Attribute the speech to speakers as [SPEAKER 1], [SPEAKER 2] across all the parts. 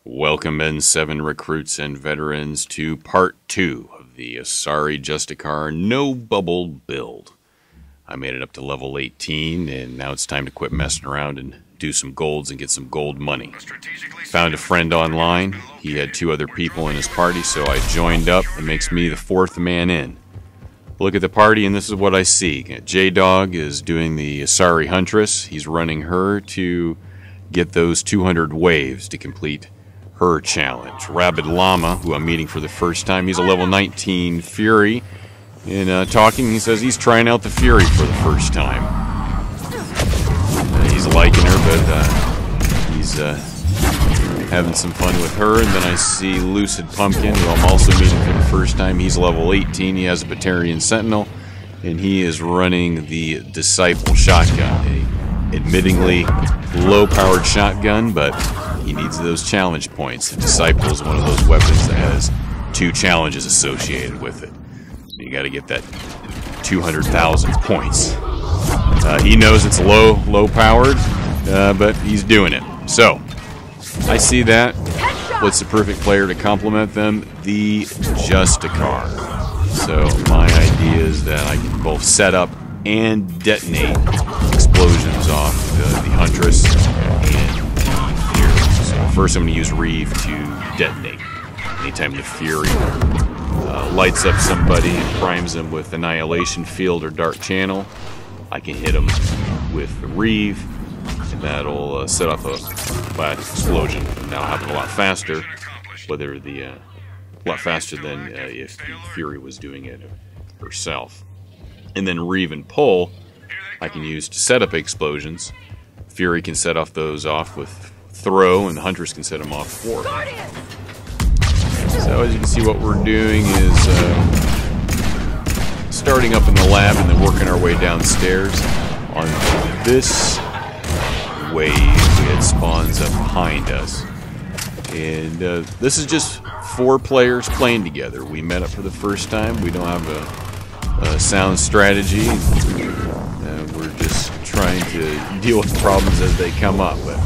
[SPEAKER 1] Welcome N7 recruits and veterans to part 2 of the Asari Justicar no bubble build. I made it up to level 18 and now it's time to quit messing around and do some golds and get some gold money. Found a friend online. He had 2 other people in his party, so I joined up. It makes me the 4th man in. Look at the party and this is what I see. J-Dog is doing the Asari Huntress. He's running her to get those 200 waves to complete her challenge. Rabid Llama, who I'm meeting for the first time, he's a level 19 Fury. And talking, he says he's trying out the Fury for the first time. He's liking her, but he's having some fun with her. And then I see Lucid Pumpkin, who I'm also meeting for the first time. He's level 18. He has a Batarian Sentinel, and he is running the Disciple Shotgun, a admittingly low-powered shotgun, but he needs those challenge points. The Disciple is one of those weapons that has 2 challenges associated with it. You got to get that 200,000 points. He knows it's low-powered, but he's doing it. So, I see that. What's the perfect player to complement them? The Justicar. So, my idea is that I can both set up and detonate explosions off the Huntress and the Fury. So, first I'm going to use Reave to detonate. Anytime the Fury lights up somebody and primes them with Annihilation Field or Dark Channel, I can hit them with the Reave, and that'll set off a flat explosion. And that'll happen a lot faster, a lot faster than if the Fury was doing it herself. And then Reave and Pull, I can use to set up explosions. Fury can set off those off with Throw, and the Huntress can set them off for me. So as you can see, what we're doing is starting up in the lab and then working our way downstairs on this wave that spawns up behind us. And this is just 4 players playing together. We met up for the first time. We don't have a sound strategy. We're just trying to deal with problems as they come up. But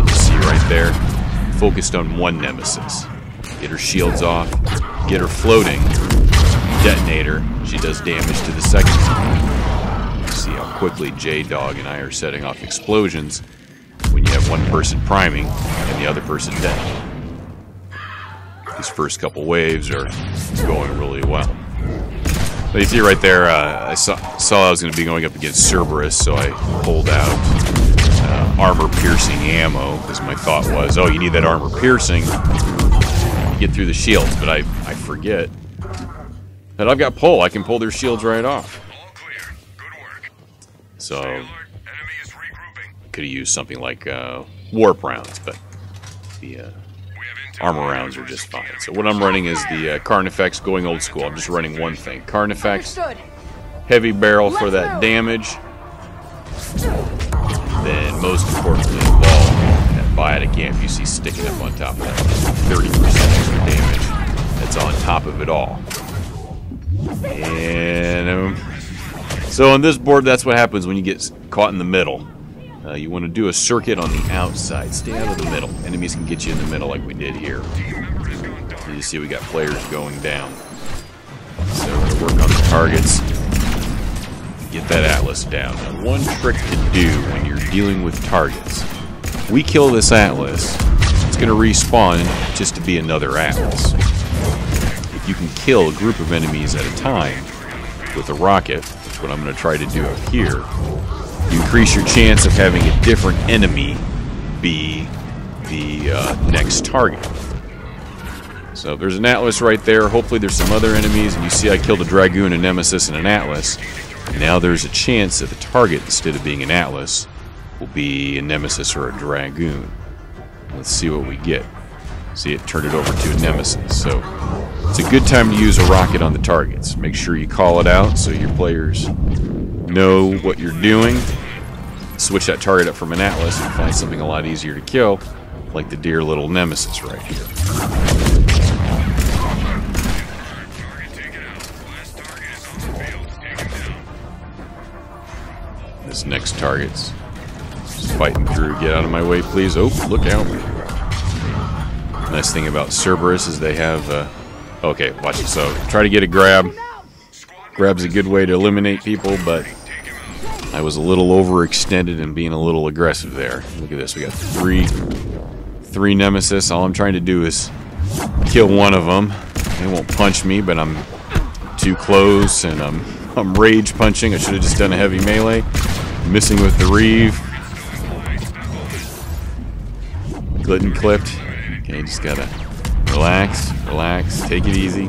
[SPEAKER 1] you see right there, focused on one nemesis. Get her shields off, get her floating, detonate her. She does damage to the second time. You see how quickly J-Dog and I are setting off explosions when you have one person priming and the other person detonating. These first couple waves are going really well. But you see right there, I saw I was going to be going up against Cerberus, so I pulled out armor-piercing ammo, because my thought was, oh, you need that armor-piercing get through the shields, but I forget that I've got Pull. I can pull their shields right off. So I could have used something like warp rounds, but the armor rounds are just fine. So what I'm running is the Carnifex going old school. I'm just running one thing. Carnifex, heavy barrel for that damage. Then most importantly of all, Biotic Amp you see sticking up on top of that 30% extra damage that's on top of it all. And so on this board, that's what happens when you get caught in the middle. You want to do a circuit on the outside. Stay out of the middle. Enemies can get you in the middle like we did here. And you see we got players going down. So we're going to work on the targets. Get that Atlas down. Now, one trick to do when you're dealing with targets. We kill this Atlas, it's going to respawn just to be another Atlas. If you can kill a group of enemies at a time with a rocket, which is what I'm going to try to do up here, you increase your chance of having a different enemy be the next target. So there's an Atlas right there. Hopefully there's some other enemies, and you see I killed a Dragoon, a Nemesis, and an Atlas. Now there's a chance that the target, instead of being an Atlas, will be a Nemesis or a Dragoon. Let's see what we get. See, it turned it over to a Nemesis. So it's a good time to use a rocket on the targets. Make sure you call it out so your players know what you're doing. Switch that target up from an Atlas and find something a lot easier to kill, like the dear little Nemesis right here. This next target's just fighting through. Get out of my way, please. Oh, look out. nice thing about Cerberus is they have... okay, watch it. So, try to get a grab. Grab's a good way to eliminate people, but I was a little overextended and being a little aggressive there. Look at this. We got three nemesis. All I'm trying to do is kill one of them. They won't punch me, but I'm too close, and I'm rage punching. I should have just done a heavy melee. Missing with the Reave. Glidden clipped. Okay, just gotta relax, relax, take it easy.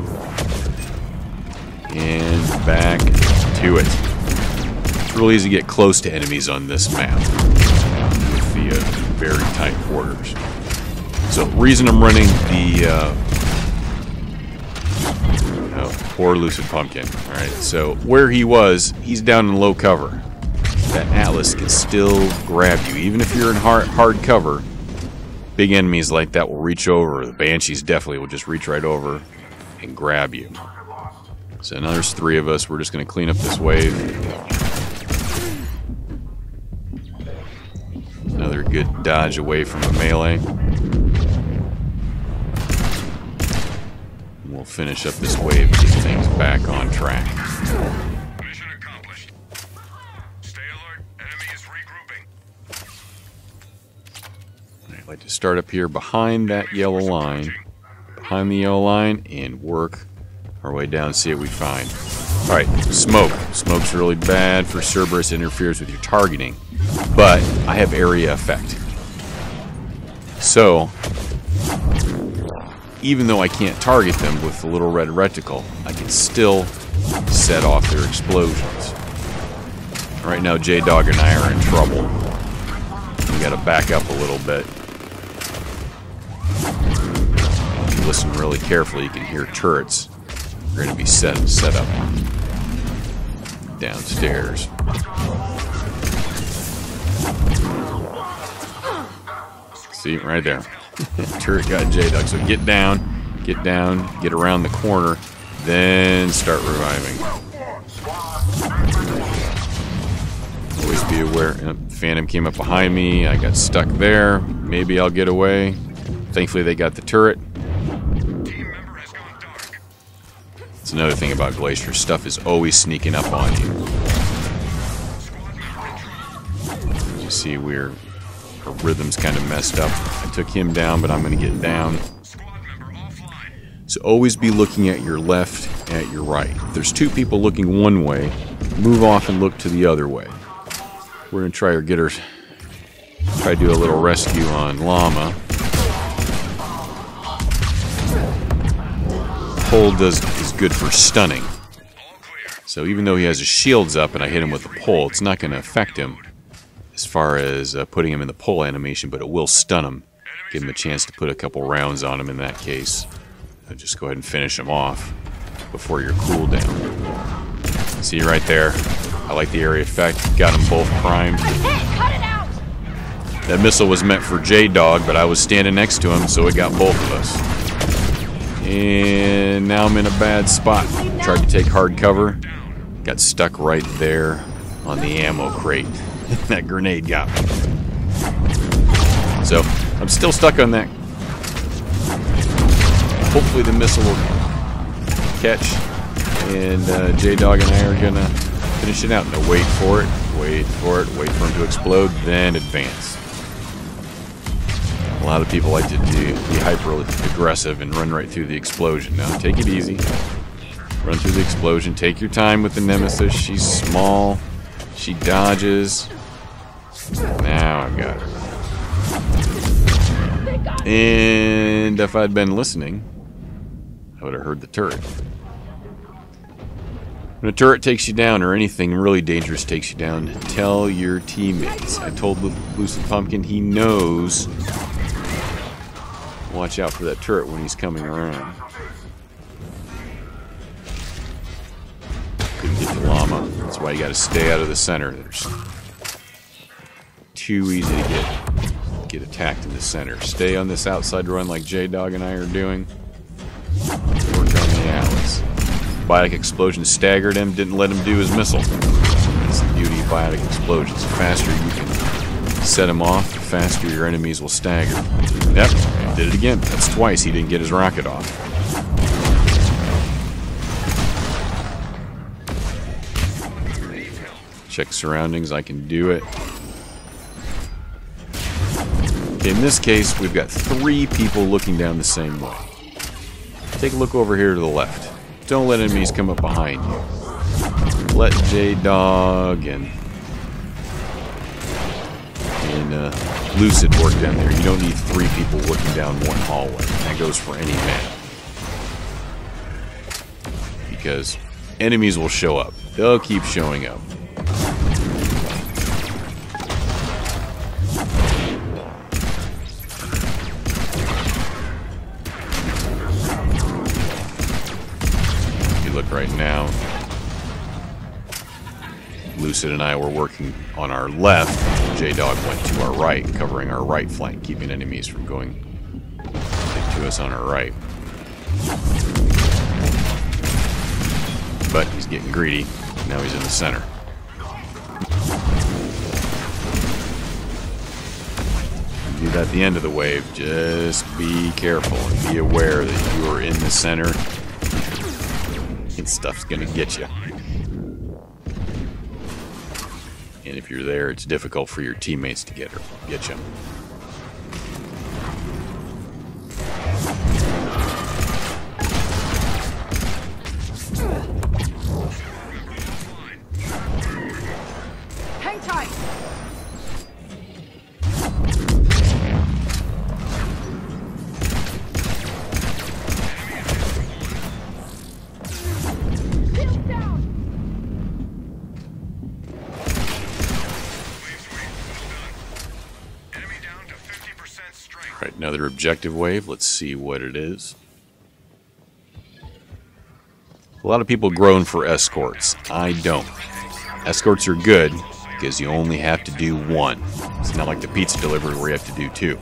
[SPEAKER 1] And back to it. It's real easy to get close to enemies on this map with the very tight quarters. So, reason I'm running the poor Lucid Pumpkin. Alright, so where he was, he's down in low cover. That Atlas can still grab you, even if you're in hard cover. Big enemies like that will reach over. The Banshees definitely will just reach right over and grab you. So now there's 3 of us. We're just going to clean up this wave. Another good dodge away from the melee. And we'll finish up this wave and get things back on track.
[SPEAKER 2] Mission accomplished. Stay alert. Enemy is regrouping.
[SPEAKER 1] I'd like to start up here behind that yellow line. Behind the yellow line and work our way down, see what we find. Alright, smoke. Smoke's really bad for Cerberus, interferes with your targeting. But I have area effect. So, even though I can't target them with the little red reticle, I can still set off their explosions. Right now, J-Dog and I are in trouble. We gotta back up a little bit. If you listen really carefully, you can hear turrets. They're going to be set up downstairs. See, right there. Turret got J-Dog. So get down, get around the corner, then start reviving. Always be aware. Phantom came up behind me. I got stuck there. Maybe I'll get away. Thankfully, they got the turret. That's another thing about Glacier. Stuff is always sneaking up on you. You see, our rhythm's kind of messed up. I took him down, but I'm going to get down. So always be looking at your left, at your right. If there's 2 people looking one way, move off and look to the other way. We're going to try to do a little rescue on Llama. Pole is good for stunning. So even though he has his shields up and I hit him with the pole, it's not going to affect him as far as putting him in the pole animation, but it will stun him. Give him a chance to put a couple rounds on him in that case. I'll just go ahead and finish him off before your cooldown. See right there? I like the area effect. Got them both primed. That missile was meant for J-Dog, but I was standing next to him, so it got both of us. And now I'm in a bad spot. Tried to take hard cover. Got stuck right there on the ammo crate. That grenade got me. So, I'm still stuck on that. Hopefully the missile will catch. And J-Dog and I are going to finish it out. Now wait for it, wait for him to explode, then advance. A lot of people like to be hyper-aggressive and run right through the explosion. Now, take it easy. Run through the explosion. Take your time with the Nemesis. She's small. She dodges. Now I've got her. And if I'd been listening, I would have heard the turret. When a turret takes you down, or anything really dangerous takes you down, tell your teammates. I told Lucid Pumpkin he knows. Watch out for that turret when he's coming around. Couldn't get the llama. That's why you got to stay out of the center. There's too easy to get attacked in the center. Stay on this outside run like J-Dog and I are doing. Work on the Atlas. Biotic Explosion staggered him, didn't let him do his missile. That's the beauty of Biotic Explosions. The faster you can set him off, the faster your enemies will stagger. Yep, did it again. That's twice he didn't get his rocket off. Check surroundings, I can do it. In this case, we've got 3 people looking down the same way. Take a look over here to the left. Don't let enemies come up behind you. Let J-Dog and Lucid work down there. You don't need 3 people looking down one hallway. That goes for any map. Because enemies will show up. They'll keep showing up. If you look right now, Lucid and I were working on our left. J-Dog went to our right, covering our right flank, keeping enemies from going to us on our right. But he's getting greedy. Now he's in the center. Do that at the end of the wave. Just be careful and be aware that you are in the center. And stuff's gonna get you. And if you're there, it's difficult for your teammates to get you.
[SPEAKER 3] Hang tight.
[SPEAKER 1] Right, another objective wave. Let's see what it is. A lot of people groan for escorts. I don't. Escorts are good because you only have to do 1. It's not like the pizza delivery where you have to do 2.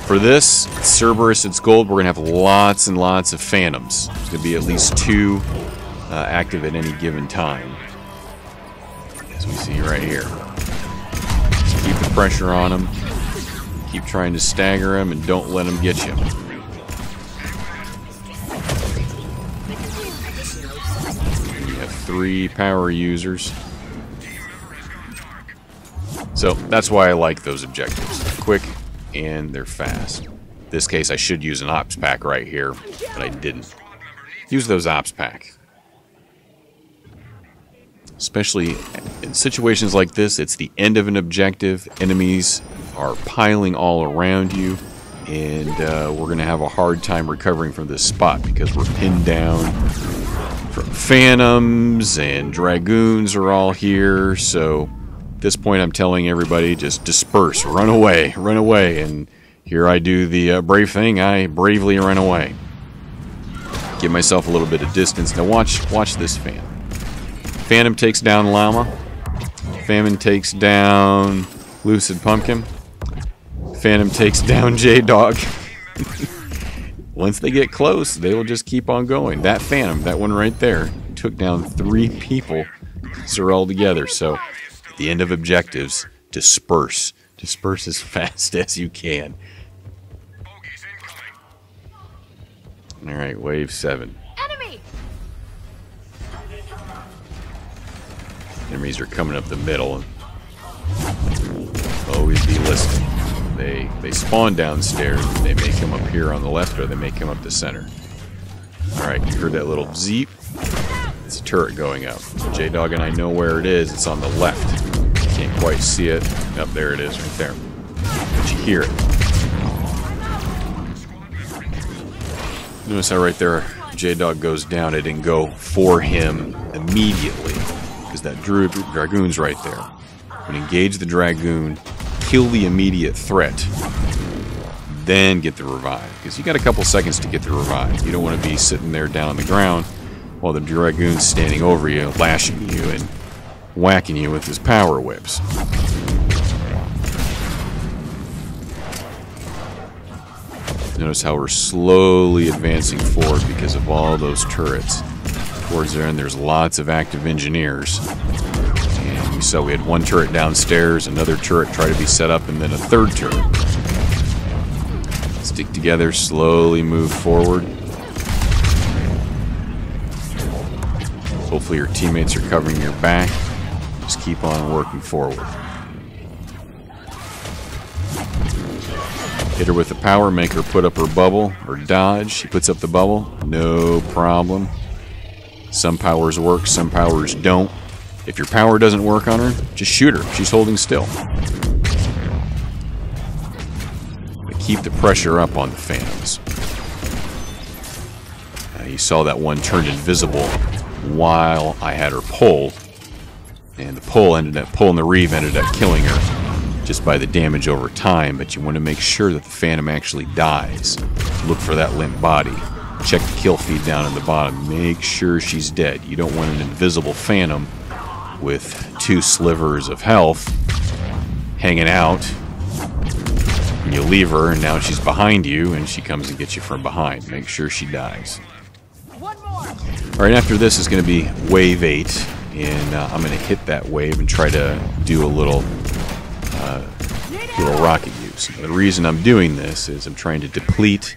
[SPEAKER 1] For this, Cerberus, it's gold. We're going to have lots and lots of phantoms. There's going to be at least 2 active at any given time. As we see right here. Just keep the pressure on them. Keep trying to stagger them and don't let them get you. You have 3 power users. So that's why I like those objectives. They're quick and they're fast. In this case, I should use an ops pack right here, but I didn't. Use those ops pack. Especially in situations like this, it's the end of an objective. Enemies are piling all around you, and we're going to have a hard time recovering from this spot because we're pinned down from phantoms and dragoons are all here. So at this point I'm telling everybody, just disperse, run away, and here I do the brave thing. I bravely run away. Give myself a little bit of distance. Now watch this Phantom. Phantom takes down Llama. Famine takes down Lucid Pumpkin. Phantom takes down J-Dog. Once they get close, they will just keep on going. That Phantom, that one right there, took down 3 people. They're all together. So at the end of objectives, disperse. Disperse as fast as you can. Alright, wave 7.
[SPEAKER 3] Enemy!
[SPEAKER 1] Enemies are coming up the middle. Always be listening. They spawn downstairs. They may come up here on the left, or they may come up the center. Alright, you heard that little zeep? It's a turret going up. J-Dog and I know where it is. It's on the left. Can't quite see it. Up there it is, right there. But you hear it. Notice how right there J-Dog goes down. It didn't go for him immediately, because that Dragoon's right there. When engage the Dragoon, kill the immediate threat, then get the revive. Because you got a couple seconds to get the revive. You don't want to be sitting there down on the ground while the Dragoon's standing over you, lashing you and whacking you with his power whips. Notice how we're slowly advancing forward because of all those turrets. Towards there, and there's lots of active engineers. And You saw we had one turret downstairs, another turret try to be set up, and then a third turret. Stick together, slowly move forward. Hopefully your teammates are covering your back. Just keep on working forward. Hit her with the power, make her put up her bubble, or dodge. She puts up the bubble, no problem. Some powers work, some powers don't. If your power doesn't work on her, just shoot her. She's holding still. But keep the pressure up on the Phantoms. You saw that one turned invisible while I had her pulled. And the pulling the Reave ended up killing her just by the damage over time. But you want to make sure that the Phantom actually dies. Look for that limp body. Check the kill feed down in the bottom. Make sure she's dead. You don't want an invisible Phantom with 2 slivers of health hanging out. And you leave her, and now she's behind you, and she comes and gets you from behind. Make sure she dies. Alright, after this is going to be Wave 8, and I'm going to hit that wave and try to do a little rocket use. The reason I'm doing this is I'm trying to deplete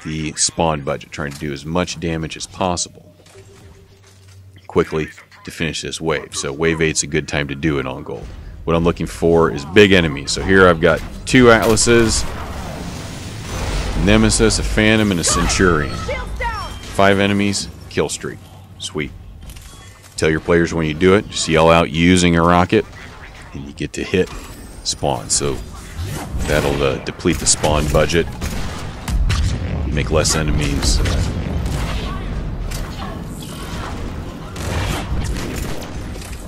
[SPEAKER 1] the spawn budget, trying to do as much damage as possible quickly to finish this wave. So Wave 8's a good time to do it on gold. What I'm looking for is big enemies. So here I've got 2 Atlases, Nemesis, a Phantom, and a Centurion. 5 enemies, kill streak. Sweet. Tell your players when you do it, just yell out using a rocket, and you get to hit spawn. So that'll deplete the spawn budget, make less enemies.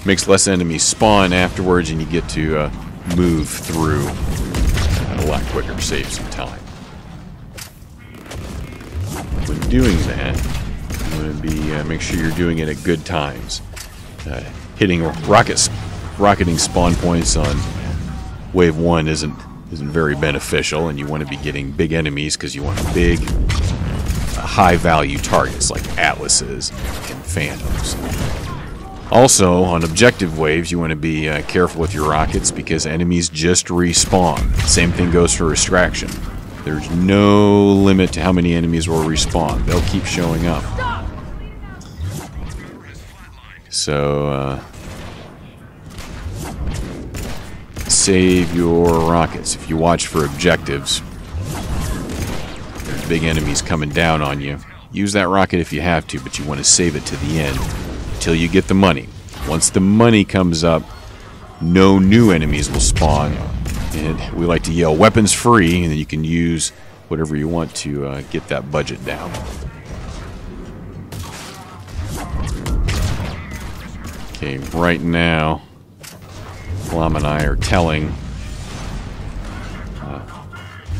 [SPEAKER 1] Makes less enemies spawn afterwards, and you get to move through a lot quicker, save some time. When doing that, you want to be make sure you're doing it at good times. Hitting rocketing spawn points on Wave 1 isn't very beneficial, and you want to be getting big enemies because you want big, high-value targets like Atlases and Phantoms. Also, on objective waves, you want to be careful with your rockets because enemies just respawn. Same thing goes for Extraction. There's no limit to how many enemies will respawn. They'll keep showing up. So, save your rockets. If you watch for objectives, there's big enemies coming down on you. Use that rocket if you have to, but you want to save it to the end until you get the money. Once the money comes up, no new enemies will spawn. And we like to yell weapons free, and then you can use whatever you want to get that budget down. Okay, right now, Plum and I are telling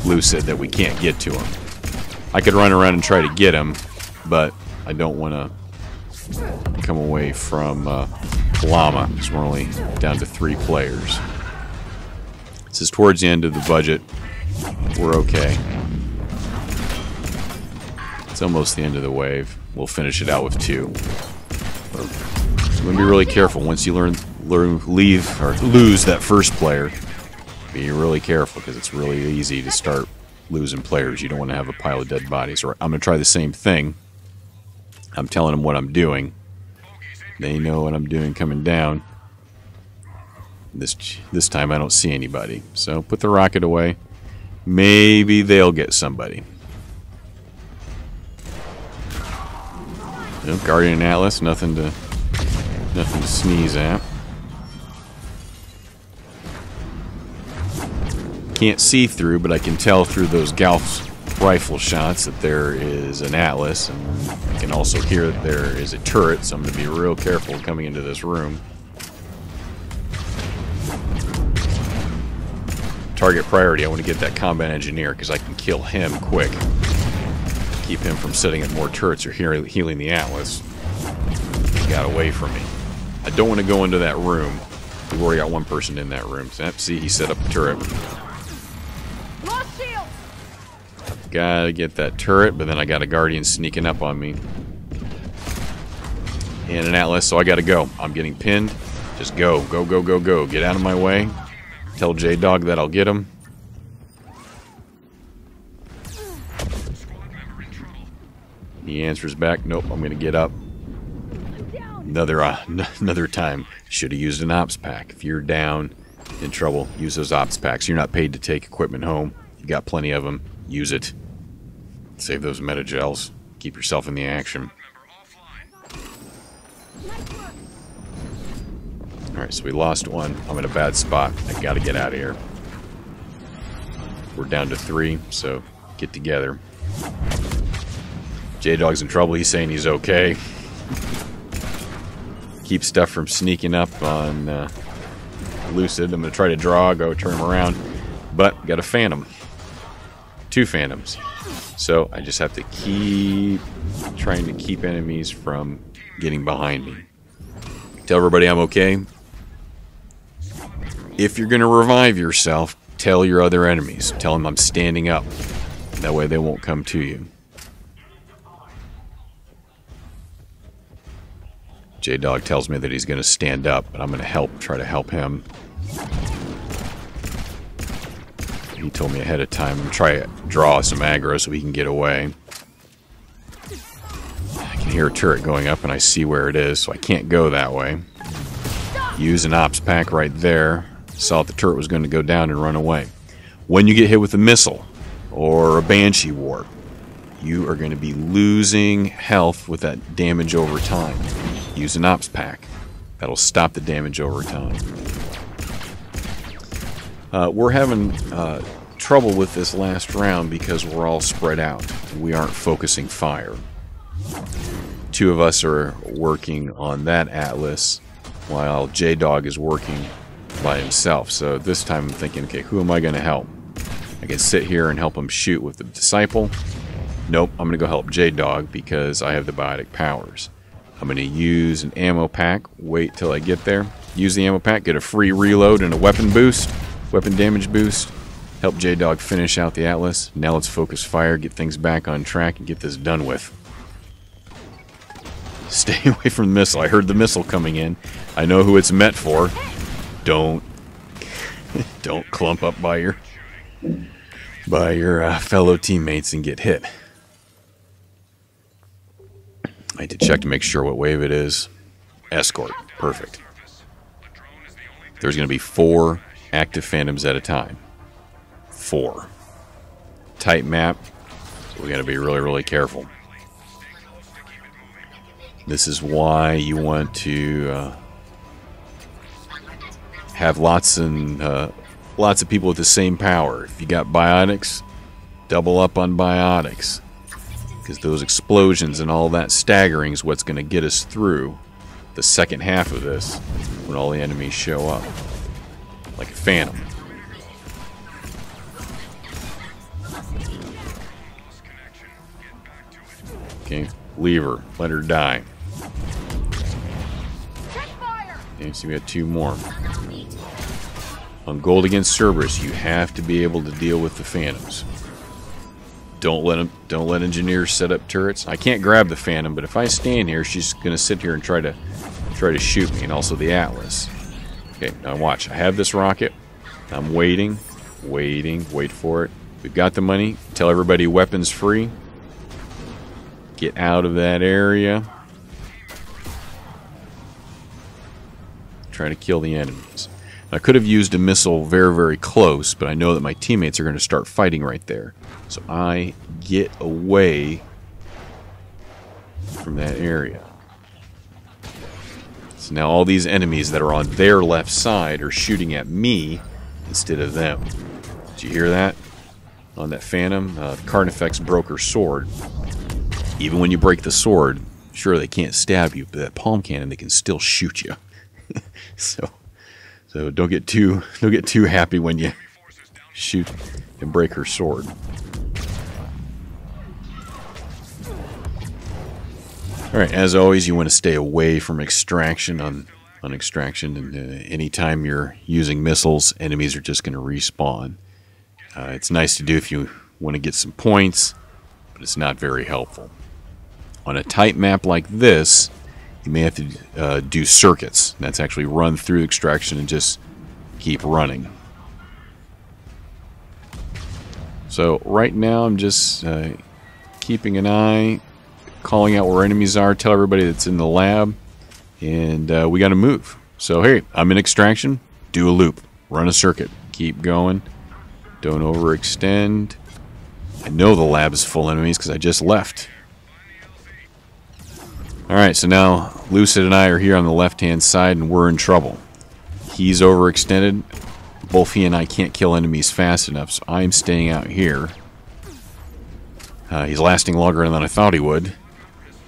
[SPEAKER 1] Lucid that we can't get to him. I could run around and try to get him, but I don't want to come away from Llama, because we're only down to 3 players. This is towards the end of the budget. We're okay. It's almost the end of the wave. We'll finish it out with 2. So I'm going to be really careful. Once you leave or lose that first player, be really careful because it's really easy to start losing players. You don't want to have a pile of dead bodies. Or I'm going to try the same thing. I'm telling them what I'm doing. They know what I'm doing coming down. This time I don't see anybody. So put the rocket away. Maybe they'll get somebody. Nope, Guardian Atlas, nothing to sneeze at. Can't see through, but I can tell through those Gauss rifle shots that there is an Atlas, and I can also hear that there is a turret, so I'm going to be real careful coming into this room. Target priority, I want to get that combat engineer because I can kill him quick. Keep him from sitting at more turrets or healing the Atlas. He got away from me. I don't want to go into that room. We've already got one person in that room. So, see, he set up a turret. Gotta get that turret, but then I got a Guardian sneaking up on me. And an Atlas, so I gotta go. I'm getting pinned. Just go. Go, go, go, go. Get out of my way. Tell J-Dog that I'll get him. He answers back, nope, I'm going to get up. Another time. Should have used an ops pack. If you're down, in trouble, use those ops packs. You're not paid to take equipment home. You got plenty of them. Use it. Save those metagels. Keep yourself in the action. Alright, so we lost one. I'm in a bad spot. I gotta get out of here. We're down to 3, so get together. J-Dog's in trouble. He's saying he's okay. Keep stuff from sneaking up on Lucid. I'm going to try to draw, go turn him around. But, got a Phantom. 2 Phantoms. So, I just have to keep trying to keep enemies from getting behind me. Tell everybody I'm okay. If you're going to revive yourself, tell your other enemies. Tell them I'm standing up. That way they won't come to you. J-Dog tells me that he's going to stand up, but I'm going to try to help him. He told me ahead of time. I'm going to try to draw some aggro so he can get away. I can hear a turret going up, and I see where it is, so I can't go that way. Use an ops pack right there. Saw the turret was going to go down and run away. When you get hit with a missile or a Banshee warp, you are going to be losing health with that damage over time. Use an ops pack. That'll stop the damage over time. We're having trouble with this last round because we're all spread out. We aren't focusing fire. 2 of us are working on that Atlas while J-Dog is working by himself. So this time I'm thinking, okay, who am I going to help? I can sit here and help him shoot with the Disciple. Nope, I'm going to go help J-Dog because I have the biotic powers. I'm going to use an ammo pack, wait till I get there, use the ammo pack, get a free reload and a weapon boost, weapon damage boost, help J-Dog finish out the Atlas. Now let's focus fire, get things back on track, and get this done with. Stay away from the missile. I heard the missile coming in. I know who it's meant for. Don't clump up by your fellow teammates and get hit. I had to check to make sure what wave it is. Escort. Perfect. There's going to be 4 active Phantoms at a time. 4. Tight map. So we got to be really, really careful. This is why you want to have lots of people with the same power. If you got biotics, double up on biotics. Because those explosions and all that staggering is what's going to get us through the second half of this when all the enemies show up. Like a Phantom. Okay, leave her. Let her die. Okay, so we got 2 more. On Gold against Cerberus, you have to be able to deal with the Phantoms. Don't let engineers set up turrets. I can't grab the Phantom, but if I stand here, she's going to sit here and try to shoot me, and also the Atlas. Okay, now watch. I have this rocket. I'm waiting, wait for it. We've got the money. Tell everybody weapons free. Get out of that area. Try to kill the enemies. I could have used a missile very, very close, but I know that my teammates are going to start fighting right there. So I get away from that area. So now all these enemies that are on their left side are shooting at me instead of them. Did you hear that? On that Phantom, Carnifex broke her sword. Even when you break the sword, sure, they can't stab you, but that palm cannon, they can still shoot you. So don't get too happy when you shoot and break her sword. Alright, as always, you want to stay away from extraction on extraction, and anytime you're using missiles, enemies are just going to respawn. It's nice to do if you want to get some points, but it's not very helpful. On a tight map like this, you may have to do circuits. That's actually run through extraction and just keep running. So right now I'm just keeping an eye, calling out where enemies are, tell everybody that's in the lab, and we got to move. So hey, I'm in extraction, do a loop, run a circuit, keep going, don't overextend. I know the lab is full of enemies because I just left. Alright, so now Lucid and I are here on the left-hand side and we're in trouble. He's overextended. Both he and I can't kill enemies fast enough, so I'm staying out here. He's lasting longer than I thought he would.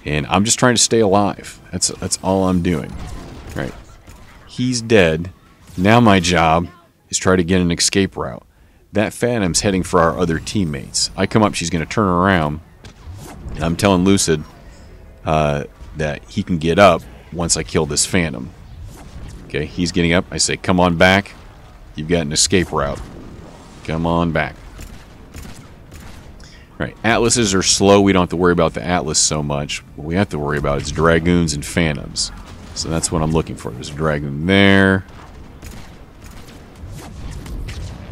[SPEAKER 1] And I'm just trying to stay alive. That's all I'm doing. Right. He's dead. Now my job is try to get an escape route. That Phantom's heading for our other teammates. I come up, she's going to turn around. And I'm telling Lucid that he can get up once I kill this Phantom. Okay, he's getting up. I say, come on back. You've got an escape route. Come on back. Right, Atlases are slow. We don't have to worry about the Atlas so much. What we have to worry about is Dragoons and Phantoms. So that's what I'm looking for. There's a Dragoon there.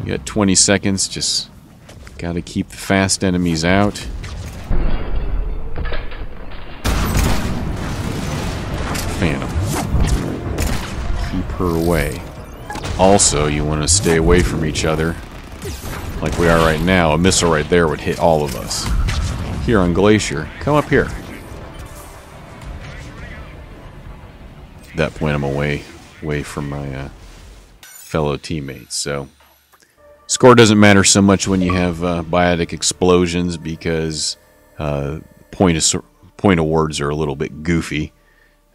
[SPEAKER 1] We got 20 seconds. Just got to keep the fast enemies out. Phantom. Keep her away. Also, you want to stay away from each other. Like we are right now. A missile right there would hit all of us. Here on Glacier. Come up here. At that point, I'm away from my fellow teammates. So, score doesn't matter so much when you have biotic explosions because point awards are a little bit goofy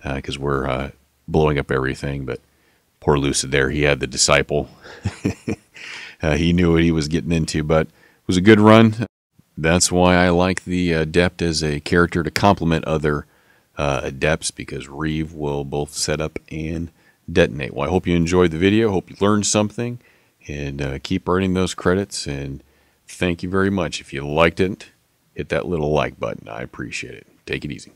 [SPEAKER 1] because we're blowing up everything. But poor Lucid there, he had the Disciple. He knew what he was getting into, but it was a good run. That's why I like the Adept as a character to complement other Adepts, because Reave will both set up and detonate. Well, I hope you enjoyed the video. Hope you learned something, and keep earning those credits. And thank you very much. If you liked it, hit that little like button. I appreciate it. Take it easy.